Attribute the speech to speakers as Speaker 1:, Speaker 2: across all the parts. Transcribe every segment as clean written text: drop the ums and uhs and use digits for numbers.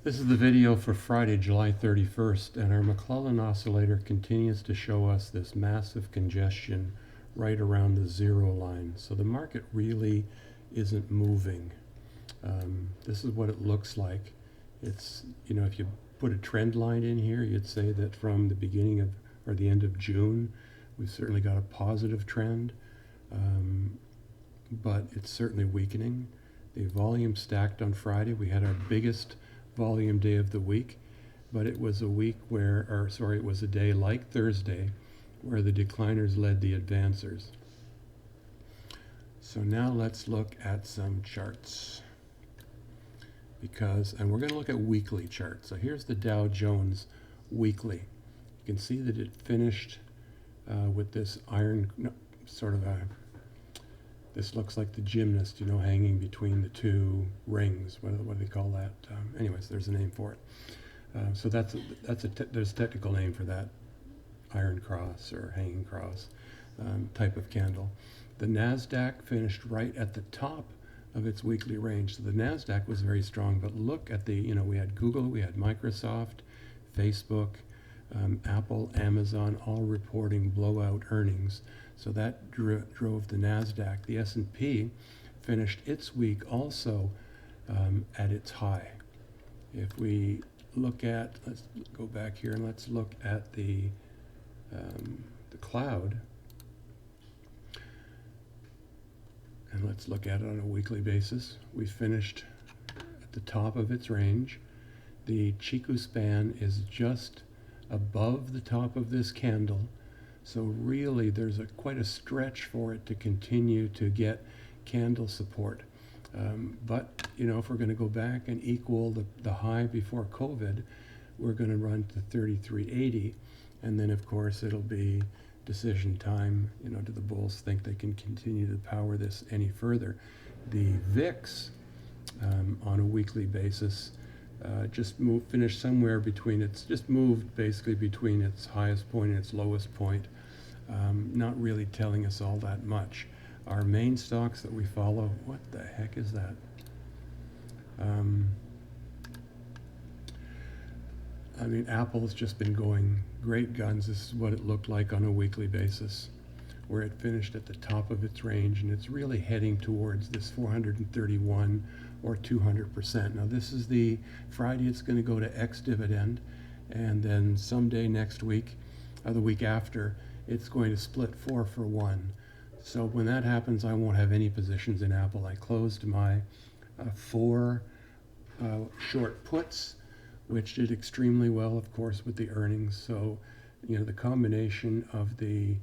Speaker 1: This is the video for Friday, July 31st, and our McClellan oscillator continues to show us this massive congestion right around the zero line. So the market really isn't moving. This is what it looks like. It's, if you put a trend line in here, you'd say that from the beginning of, or the end of June, we've certainly got a positive trend, but it's certainly weakening. The volume stacked on Friday. We had our biggest volume day of the week, but it was a week where, it was a day like Thursday where the decliners led the advancers. So now let's look at some charts and we're going to look at weekly charts. So here's the Dow Jones weekly. You can see that it finished with this this looks like the gymnast, hanging between the two rings. What do they call that? Anyways, there's a name for it. So there's a technical name for that, iron cross or hanging cross type of candle. The Nasdaq finished right at the top of its weekly range. So the Nasdaq was very strong, but look at we had Google, we had Microsoft, Facebook, Apple, Amazon, all reporting blowout earnings. So that drove the Nasdaq. The S&P finished its week also at its high. If we look at, let's go back here and let's look at the cloud, and let's look at it on a weekly basis. We finished at the top of its range. The Chiku span is just above the top of this candle. So really there's quite a stretch for it to continue to get candle support. But if we're going to go back and equal the high before COVID, we're going to run to 3380. And then of course it'll be decision time. Do the bulls think they can continue to power this any further? The VIX on a weekly basis finished somewhere between, moved basically between its highest point and its lowest point, not really telling us all that much. Our main stocks that we follow, what the heck is that? Apple's just been going great guns. This is what it looked like on a weekly basis, where it finished at the top of its range, and it's really heading towards this 431 or 200%. Now this is the Friday it's going to go to ex-dividend, and then someday next week, or the week after, it's going to split 4 for 1. So when that happens, I won't have any positions in Apple. I closed my 4 short puts, which did extremely well, of course, with the earnings. So, the combination of the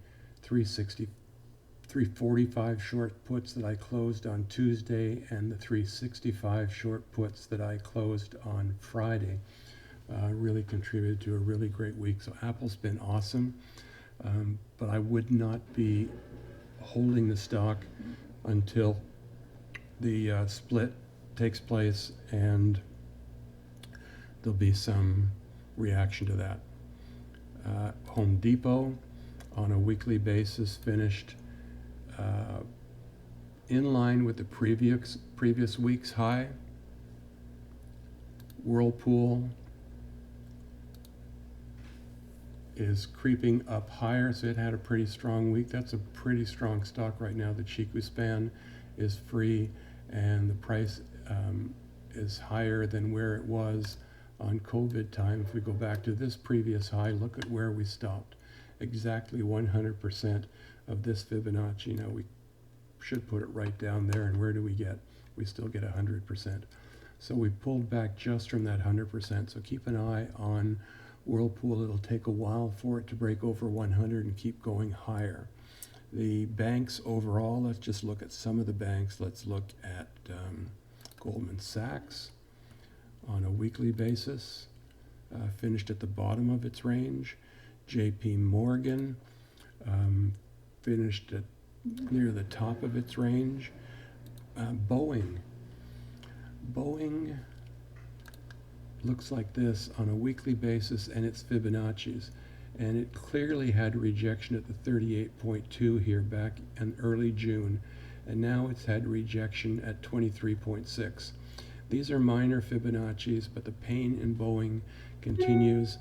Speaker 1: 345 short puts that I closed on Tuesday and the 365 short puts that I closed on Friday really contributed to a really great week. So Apple's been awesome, but I would not be holding the stock until the split takes place and there'll be some reaction to that. Home Depot on a weekly basis finished in line with the previous week's high. Whirlpool is creeping up higher, so it had a pretty strong week. That's a pretty strong stock right now. The Chiku span is free, and the price is higher than where it was on COVID time. If we go back to this previous high, look at where we stopped. Exactly 100% of this Fibonacci. Now we should put it right down there, and where do we get? We still get 100%. So we pulled back just from that 100%. So keep an eye on Whirlpool. It'll take a while for it to break over 100 and keep going higher. The banks overall, let's just look at some of the banks. Let's look at Goldman Sachs on a weekly basis, finished at the bottom of its range. JP Morgan finished at near the top of its range. Boeing looks like this on a weekly basis, and it's Fibonacci's, and it clearly had rejection at the 38.2 here back in early June, and now it's had rejection at 23.6. These are minor Fibonacci's, but the pain in Boeing continues.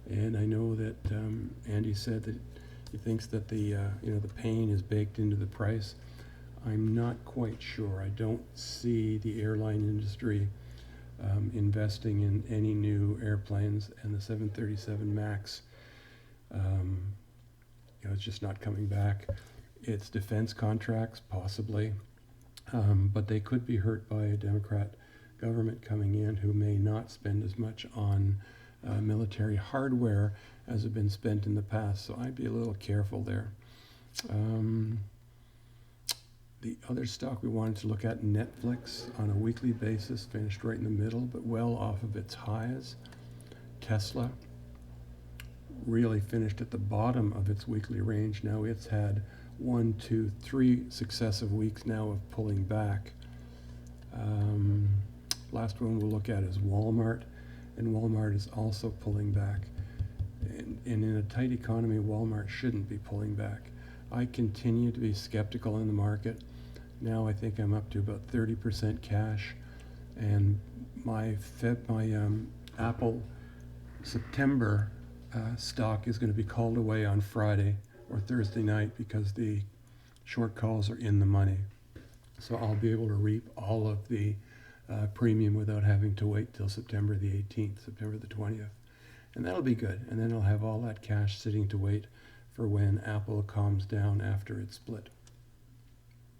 Speaker 1: And I know that Andy said that he thinks that the pain is baked into the price. I'm not quite sure. I don't see the airline industry investing in any new airplanes, and the 737 MAX, it's just not coming back. It's defense contracts, possibly, but they could be hurt by a Democrat government coming in who may not spend as much on military hardware as have been spent in the past. So I'd be a little careful there. The other stock we wanted to look at, Netflix, on a weekly basis, finished right in the middle, but well off of its highs. Tesla really finished at the bottom of its weekly range. Now it's had 1, 2, 3 successive weeks now of pulling back. Last one we'll look at is Walmart, and Walmart is also pulling back. And in a tight economy, Walmart shouldn't be pulling back. I continue to be skeptical in the market. Now I think I'm up to about 30% cash, and my Apple September stock is going to be called away on Friday or Thursday night because the short calls are in the money. So I'll be able to reap all of the premium without having to wait till September the 18th, September the 20th. And that'll be good. And then I'll have all that cash sitting to wait for when Apple calms down after its split.